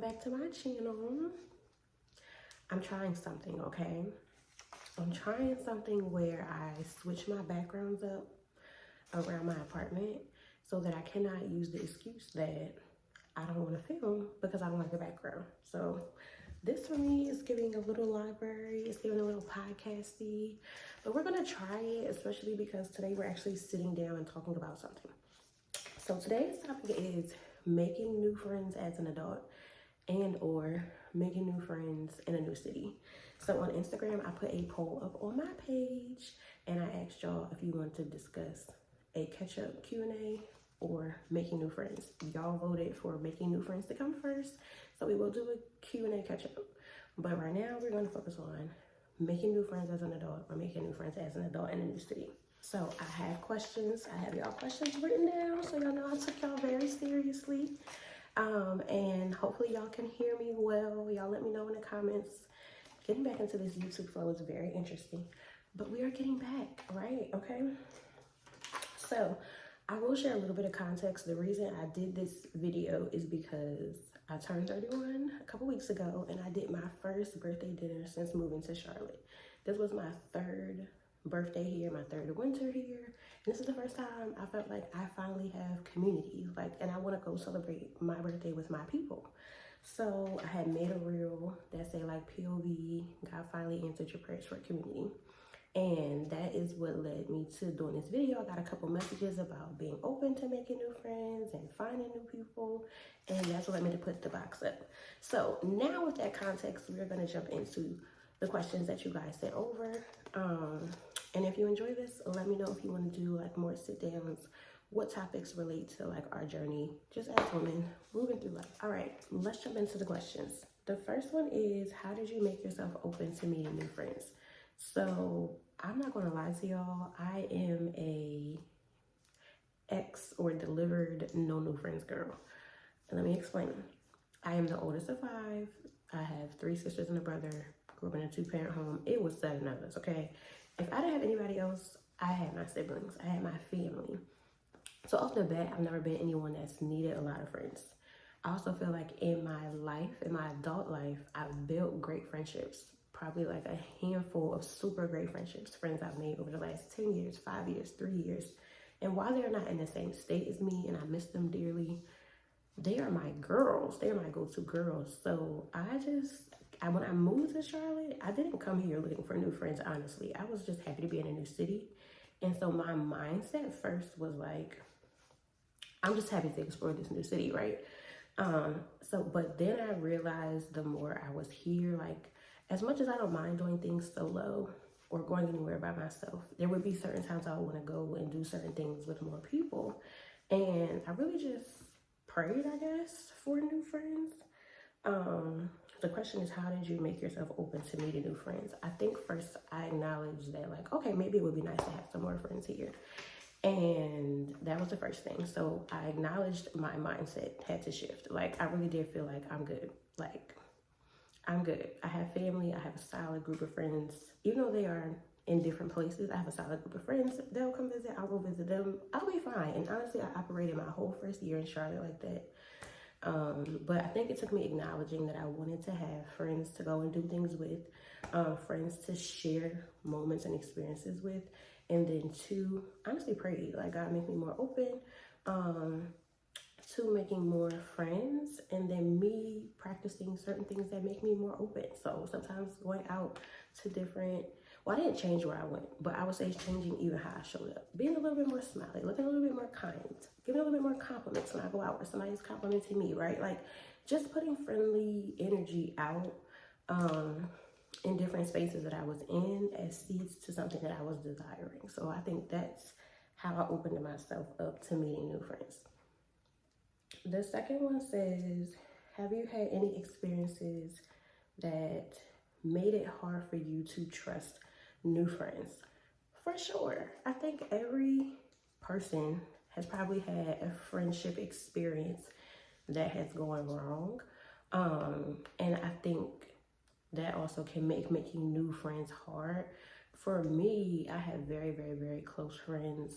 back to my channel. I'm trying something, okay? I'm trying something where I switch my backgrounds up around my apartment so that I cannot use the excuse that I don't want to film because I don't like the background. So this for me is giving a little library, it's giving a little podcasty, but we're gonna try it, especially because today we're actually sitting down and talking about something. So today's topic is making new friends as an adult and or making new friends in a new city. So on Instagram, I put a poll up on my page and I asked y'all if you want to discuss a catch-up Q&A or making new friends. Y'all voted for making new friends to come first, so we will do a Q&A catch-up. But right now, we're going to focus on making new friends as an adult or making new friends as an adult in a new city. So I have questions. I have y'all questions written down, so y'all know I took y'all very seriously. And hopefully y'all can hear me well. Y'all let me know in the comments. Getting back into this YouTube flow is very interesting, but we are getting back, right? Okay. So I will share a little bit of context. The reason I did this video is because I turned 31 a couple weeks ago and I did my first birthday dinner since moving to Charlotte. This was my third birthday here, my third winter here. And this is the first time I felt like I finally have community, and I want to go celebrate my birthday with my people. So I had made a reel that said POV, God finally answered your prayers for community. And that is what led me to doing this video. I got a couple messages about being open to making new friends and finding new people. And that's what led me to put the box up. So now with that context, we're going to jump into the questions that you guys sent over. And if you enjoy this, let me know if you want to do more sit downs, what topics relate to our journey, just as women moving through life. All right, let's jump into the questions. The first one is, how did you make yourself open to meeting new friends? So I'm not going to lie to y'all. I am a ex or delivered no new friends girl. And let me explain. I am the oldest of 5. I have 3 sisters and a brother. Grew up in a 2-parent home. It was 7 of us, okay? If I didn't have anybody else, I had my siblings. I had my family. So off the bat, I've never been anyone that's needed a lot of friends. I also feel like in my life, in my adult life, I've built great friendships. Probably a handful of super great friendships, friends I've made over the last 10 years, 5 years, 3 years. And while they're not in the same state as me and I miss them dearly, they are my girls. They are my go-to girls. So when I moved to Charlotte, I didn't come here looking for new friends, honestly. I was just happy to be in a new city. And so my mindset first was I'm just happy to explore this new city, right? But then I realized the more I was here, as much as I don't mind doing things solo or going anywhere by myself, there would be certain times I would want to go and do certain things with more people. And I really just prayed, I guess, for new friends. The question is, how did you make yourself open to meeting new friends? I think first I acknowledged that okay, maybe it would be nice to have some more friends here. And that was the first thing. So I acknowledged my mindset had to shift. I really did feel I'm good. I'm good. I have family. I have a solid group of friends. Even though they are in different places, I have a solid group of friends. They'll come visit. I'll go visit them. I'll be fine. And honestly, I operated my whole first year in Charlotte like that. But I think it took me acknowledging that I wanted to have friends to go and do things with, friends to share moments and experiences with, and then to honestly pray, God, make me more open to making more friends, and then me practicing certain things that make me more open. So sometimes going out to I didn't change where I went, but I would say changing even how I showed up. Being a little bit more smiley, looking a little bit more kind, giving a little bit more compliments when I go out or somebody's complimenting me, right? Just putting friendly energy out in different spaces that I was in as seeds to something that I was desiring. So I think that's how I opened myself up to meeting new friends. The second one says, have you had any experiences that made it hard for you to trust new friends? For sure. I think every person has probably had a friendship experience that has gone wrong. And I think that also can make making new friends hard. For me, I had very, very, very close friends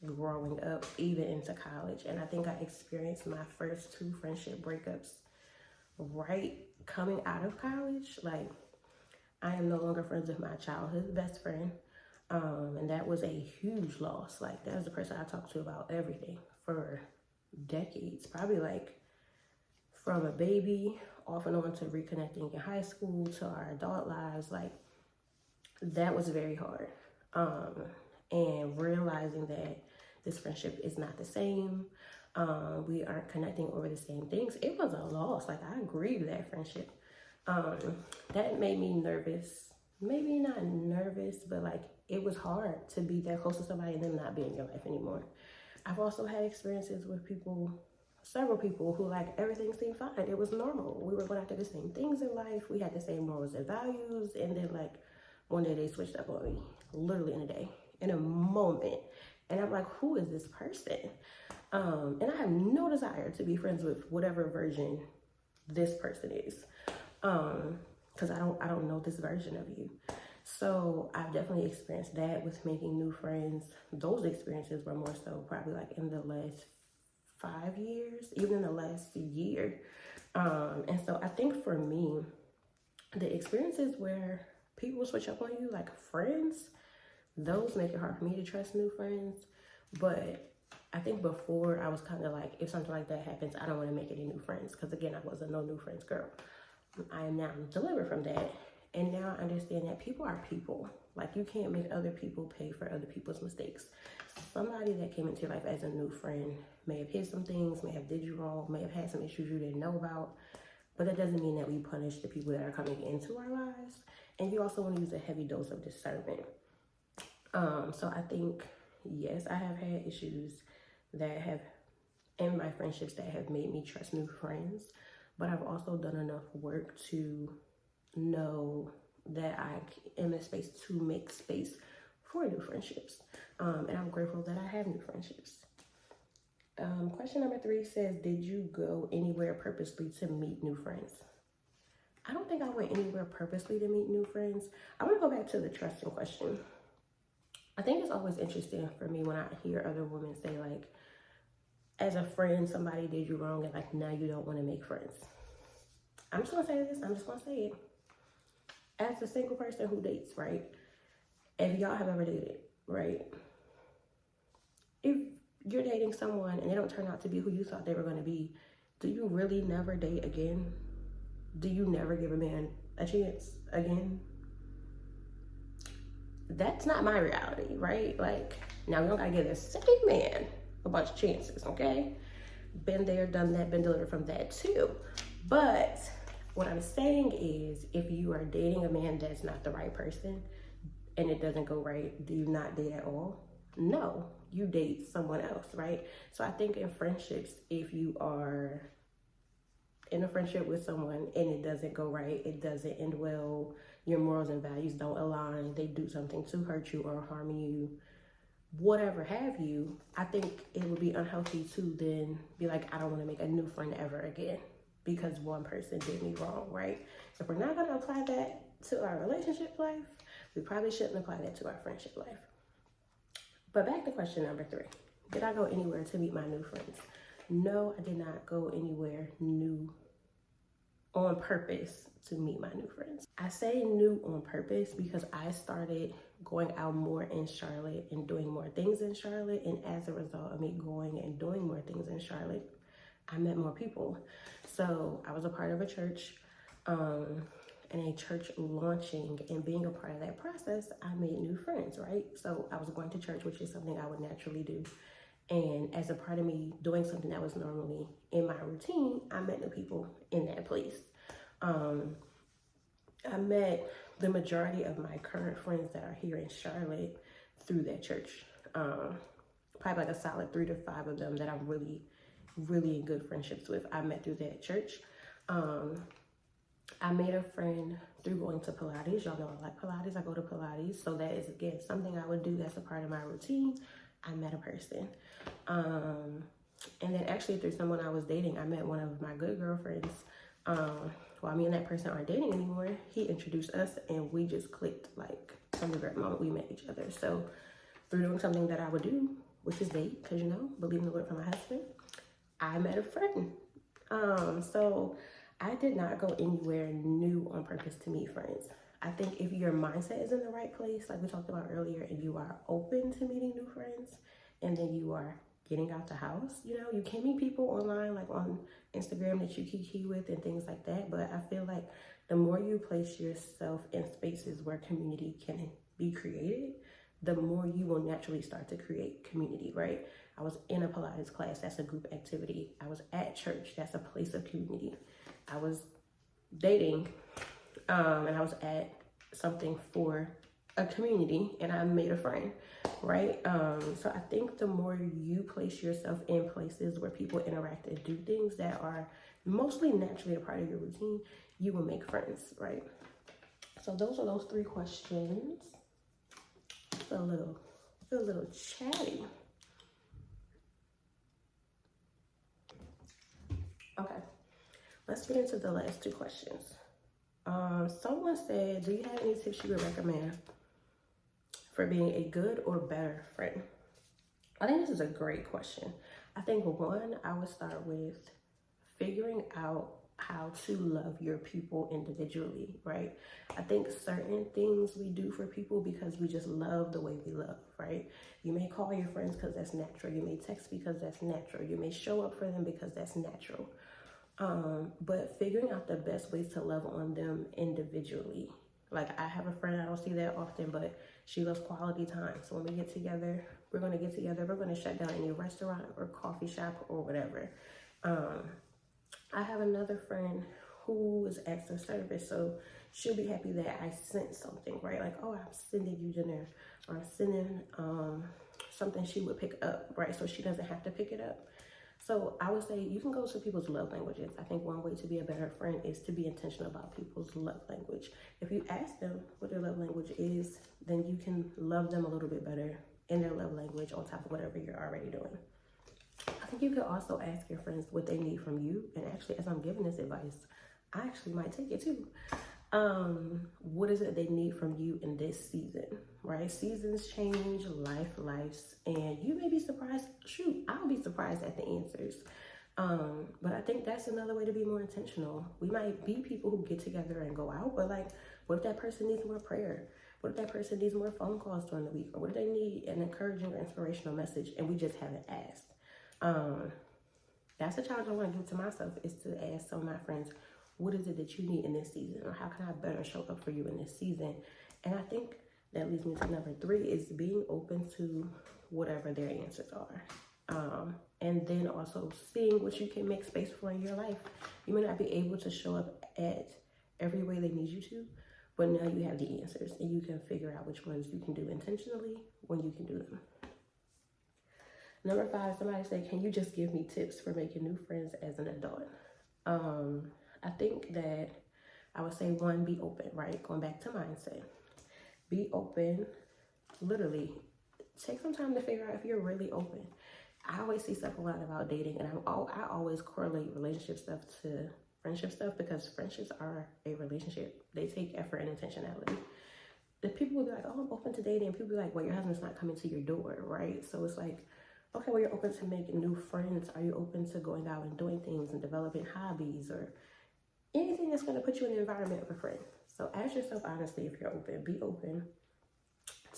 growing up, even into college. And I think I experienced my first 2 friendship breakups right coming out of college, like I am no longer friends with my childhood best friend. And that was a huge loss. Like that was the person I talked to about everything for decades, probably like from a baby off and on to reconnecting in high school to our adult lives. Like that was very hard. And realizing that this friendship is not the same. We aren't connecting over the same things. It was a loss. Like I grieved that friendship. That made me nervous. Maybe not nervous, but like it was hard to be that close to somebody and them not be in your life anymore. I've also had experiences with people, several people who like everything seemed fine. It was normal. We were going after the same things in life. We had the same morals and values. And then like one day they switched up on me, literally in a day, in a moment. And I'm like, who is this person? And I have no desire to be friends with whatever version this person is. Because I don't know this version of you. So I've definitely experienced that with making new friends. Those experiences were more so probably like in the last 5 years, even in the last year. And so I think for me, the experiences where people switch up on you, like friends, those make it hard for me to trust new friends. But I think before I was kind of like, if something like that happens, I don't want to make any new friends. Because again, I was a no new friends girl. I am now delivered from that. And now I understand that people are people. Like you can't make other people pay for other people's mistakes. Somebody that came into your life as a new friend may have hid some things, may have did you wrong, may have had some issues you didn't know about. But that doesn't mean that we punish the people that are coming into our lives. And you also want to use a heavy dose of discernment. So I think, yes, I have had issues that have, in my friendships, that have made me trust new friends. But I've also done enough work to know that I am in space to make space for new friendships. And I'm grateful that I have new friendships. Question number 3 says, did you go anywhere purposely to meet new friends? I don't think I went anywhere purposely to meet new friends. I want to go back to the trusting question. I think it's always interesting for me when I hear other women say like, as a friend, somebody did you wrong and like now you don't want to make friends. I'm just going to say this. I'm just going to say it. As a single person who dates, right? If y'all have ever dated, right? If you're dating someone and they don't turn out to be who you thought they were going to be, do you really never date again? Do you never give a man a chance again? That's not my reality, right? Like, now we don't gotta give the same man a bunch of chances, okay? Been there, done that, been delivered from that too. But what I'm saying is, if you are dating a man that's not the right person and it doesn't go right, do you not date at all? No, you date someone else, right? So I think in friendships, if you are in a friendship with someone and it doesn't go right, it doesn't end well, your morals and values don't align, they do something to hurt you or harm you, whatever have you, I think it would be unhealthy to then be like, I don't want to make a new friend ever again because one person did me wrong, right? If we're not going to apply that to our relationship life, we probably shouldn't apply that to our friendship life. But back to question number 3. Did I go anywhere to meet my new friends? No, I did not go anywhere new on purpose to meet my new friends. I say new on purpose because I started going out more in Charlotte and doing more things in Charlotte. And as a result of me going and doing more things in Charlotte, I met more people. So I was a part of a church and a church launching, and being a part of that process, I made new friends, right? So I was going to church, which is something I would naturally do. And as a part of me doing something that was normally in my routine, I met new people in that place. I met the majority of my current friends that are here in Charlotte through that church. Probably like a solid 3 to 5 of them that I'm really, really in good friendships with, I met through that church. I made a friend through going to Pilates. Y'all know I like Pilates. I go to Pilates. So that is, again, something I would do that's a part of my routine. I met a person. And then actually through someone I was dating, I met one of my good girlfriends. While me and that person aren't dating anymore, he introduced us and we just clicked like from the very moment we met each other. So through doing something that I would do, which is date, because believe in the Lord for my husband, I met a friend. So I did not go anywhere new on purpose to meet friends. I think if your mindset is in the right place, like we talked about earlier, and you are open to meeting new friends, and then you are getting out the house, you know, you can meet people online, like on Instagram that you kiki with and things like that. But I feel like the more you place yourself in spaces where community can be created, the more you will naturally start to create community, right? I was in a Pilates class, that's a group activity. I was at church, that's a place of community. I was dating, and I was at something for a community, and I made a friend, right? So I think the more you place yourself in places where people interact and do things that are mostly naturally a part of your routine, you will make friends, right? So those are those 3 questions. Feel a little chatty. Okay, let's get into the last 2 questions. Someone said, do you have any tips you would recommend for being a good or better friend? I think this is a great question. I think one, I would start with figuring out how to love your people individually, right? I think certain things we do for people because we just love the way we love, right? You may call your friends because that's natural. You may text because that's natural. You may show up for them because that's natural. But figuring out the best ways to love on them individually. Like I have a friend, I don't see that often, but she loves quality time. So when we get together, we're going to shut down any restaurant or coffee shop or whatever. I have another friend who is acts of service, so she'll be happy that I sent something, right? Like, oh, I'm sending you dinner, or I'm sending something she would pick up, right? So she doesn't have to pick it up. So I would say you can go to people's love languages. I think one way to be a better friend is to be intentional about people's love language. If you ask them what their love language is, then you can love them a little bit better in their love language on top of whatever you're already doing. I think you could also ask your friends what they need from you. And actually, as I'm giving this advice, I actually might take it too. What is it they need from you in this season, right? Seasons change, lives, and you may be surprised. Shoot, I'll be surprised at the answers. But I think that's another way to be more intentional. We might be people who get together and go out, but like, what if that person needs more prayer? What if that person needs more phone calls during the week? Or what if they need an encouraging or inspirational message and we just haven't asked? That's a challenge I want to give to myself, is to ask some of my friends, what is it that you need in this season? Or how can I better show up for you in this season? And I think that leads me to number 3 is being open to whatever their answers are. And then also seeing what you can make space for in your life. You may not be able to show up at every way they need you to, but now you have the answers and you can figure out which ones you can do intentionally when you can do them. Number 5, somebody said, can you just give me tips for making new friends as an adult? I think that I would say 1, be open, right? Going back to mindset. Be open, literally. Take some time to figure out if you're really open. I always see stuff a lot about dating, and I always correlate relationship stuff to friendship stuff because friendships are a relationship. They take effort and intentionality. The people will be like, oh, I'm open to dating. And people be like, well, your husband's not coming to your door, right? So it's like, okay, well, you're open to making new friends. Are you open to going out and doing things and developing hobbies or anything that's going to put you in the environment of a friend? So ask yourself honestly if you're open. Be open.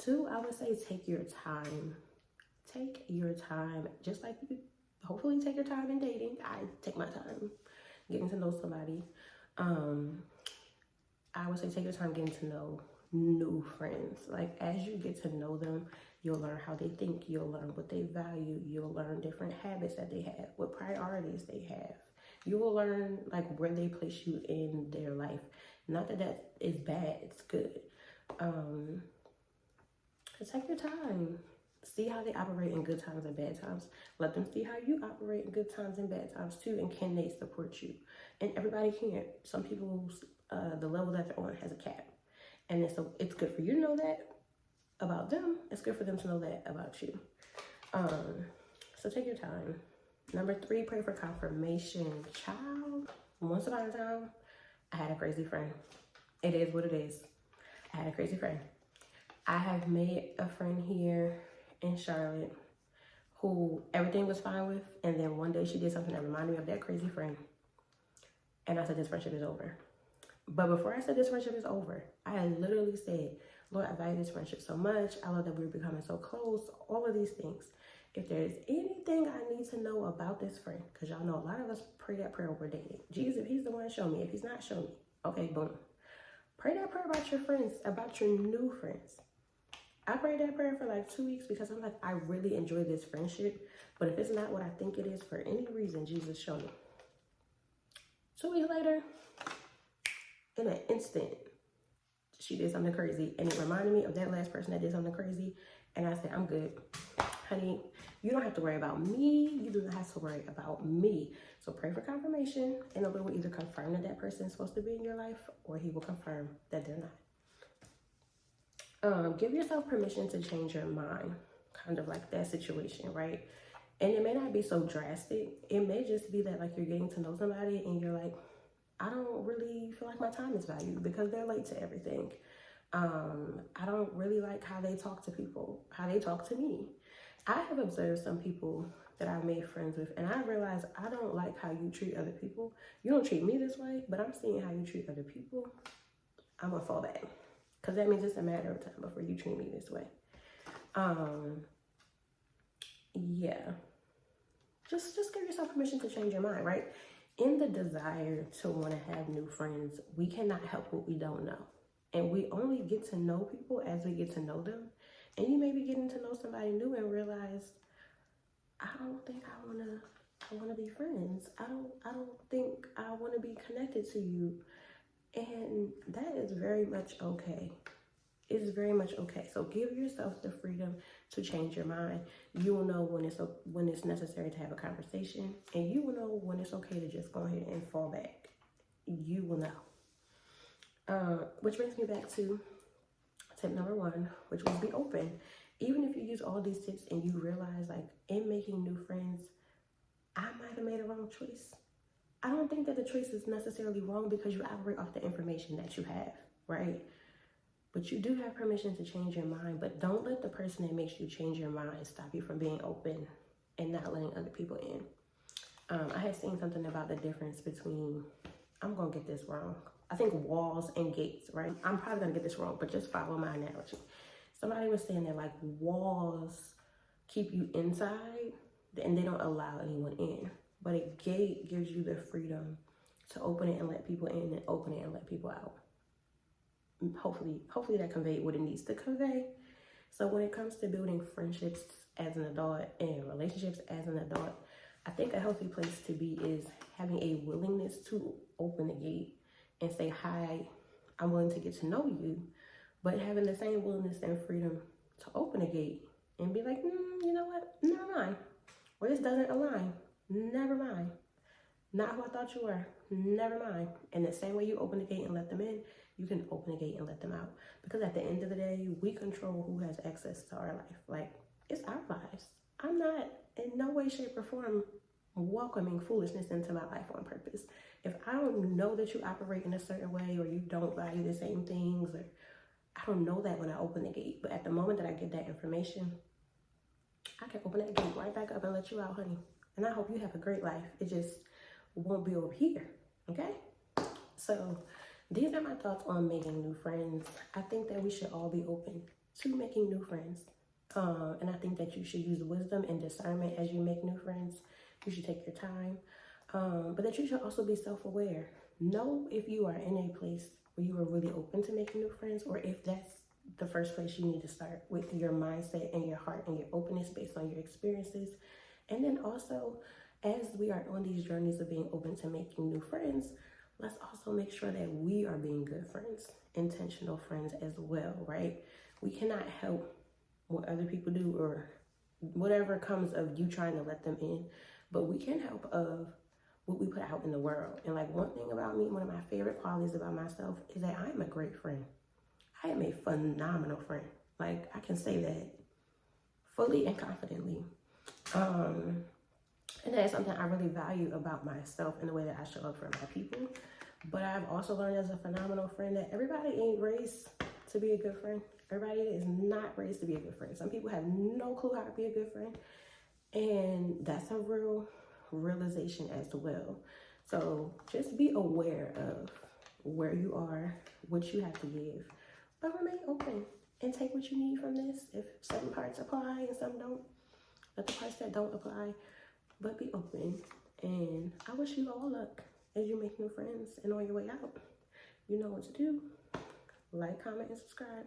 2, I would say take your time. Take your time. Just like you hopefully take your time in dating. I take my time getting to know somebody. I would say take your time getting to know new friends. Like as you get to know them, you'll learn how they think. You'll learn what they value. You'll learn different habits that they have, what priorities they have. You will learn like where they place you in their life. Not that that is bad, it's good. Take your time. See how they operate in good times and bad times. Let them see how you operate in good times and bad times too. And can they support you? And everybody can't. Some people's, the level that they're on has a cap. And so it's good for you to know that about them. It's good for them to know that about you. So take your time. Number 3, pray for confirmation. Child, once upon a time, I had a crazy friend. It is what it is. I had a crazy friend. I have made a friend here in Charlotte who everything was fine with, and then one day she did something that reminded me of that crazy friend. And I said, this friendship is over. But before I said this friendship is over, I had literally said, Lord, I value this friendship so much. I love that we're becoming so close, all of these things. If there's anything I need to know about this friend, because y'all know a lot of us pray that prayer over dating. Jesus, if he's the one, show me. If he's not, show me. Okay, boom. Pray that prayer about your friends, about your new friends. I prayed that prayer for like 2 weeks because I'm like, I really enjoy this friendship. But if it's not what I think it is for any reason, Jesus, show me. 2 weeks later, in an instant, she did something crazy. And it reminded me of that last person that did something crazy. And I said, I'm good. Honey, you don't have to worry about me. You do not have to worry about me. So pray for confirmation. And the Lord will either confirm that that person is supposed to be in your life, or he will confirm that they're not. Give yourself permission to change your mind. Kind of like that situation, right? And it may not be so drastic. It may just be that like you're getting to know somebody and you're like, I don't really feel like my time is valued because they're late to everything. I don't really like how they talk to people, how they talk to me. I have observed some people that I've made friends with, and I realize I don't like how you treat other people. You don't treat me this way, but I'm seeing how you treat other people. I'm gonna fall back, because that means it's a matter of time before you treat me this way. Yeah. Just give yourself permission to change your mind, right? In the desire to want to have new friends, we cannot help what we don't know. And we only get to know people as we get to know them. And you may be getting to know somebody new and realize, I don't think I wanna be friends. I don't think I wanna be connected to you. And that is very much okay. It's very much okay. So give yourself the freedom to change your mind. You will know when it's necessary to have a conversation, and you will know when it's okay to just go ahead and fall back. You will know. Which brings me back to tip number 1, which was be open. Even if you use all these tips and you realize, like, in making new friends, I might have made a wrong choice. I don't think that the choice is necessarily wrong because you operate off the information that you have, right? But you do have permission to change your mind, but don't let the person that makes you change your mind stop you from being open and not letting other people in. I had seen something about the difference between, I'm gonna get this wrong, I think walls and gates, right? I'm probably gonna get this wrong, but just follow my analogy. Somebody was saying that like walls keep you inside and they don't allow anyone in. But a gate gives you the freedom to open it and let people in, and open it and let people out. Hopefully that conveyed what it needs to convey. So when it comes to building friendships as an adult and relationships as an adult, I think a healthy place to be is having a willingness to open the gate and say, hi, I'm willing to get to know you, but having the same willingness and freedom to open a gate and be like, you know what, never mind. Or this doesn't align, never mind. Not who I thought you were, never mind. And the same way you open the gate and let them in, you can open the gate and let them out. Because at the end of the day, we control who has access to our life. Like, it's our lives. I'm not in no way, shape, or form welcoming foolishness into my life on purpose. If I don't know that you operate in a certain way, or you don't value the same things, or I don't know that when I open the gate. But at the moment that I get that information, I can open that gate right back up and let you out, honey. And I hope you have a great life. It just won't be over here, okay? So these are my thoughts on making new friends. I think that we should all be open to making new friends. And I think that you should use wisdom and discernment as you make new friends. You should take your time. But that you should also be self-aware. Know if you are in a place where you are really open to making new friends, or if that's the first place you need to start with your mindset and your heart and your openness based on your experiences. And then also, as we are on these journeys of being open to making new friends, let's also make sure that we are being good friends, intentional friends as well, right? We cannot help what other people do or whatever comes of you trying to let them in, but we can help of what we put out in the world. And like, one thing about me, one of my favorite qualities about myself is that I am a great friend. I am a phenomenal friend. Like, I can say that fully and confidently. And that is something I really value about myself in the way that I show up for my people. But I've also learned as a phenomenal friend that everybody ain't raised to be a good friend. Everybody is not raised to be a good friend. Some people have no clue how to be a good friend. And that's a real realization as well. So just be aware of where you are, what you have to give, but remain open and take what you need from this. If certain parts apply and some don't, but the parts that don't apply, but be open. And I wish you all luck as you make new friends and on your way out. You know what to do. Like, comment, and subscribe.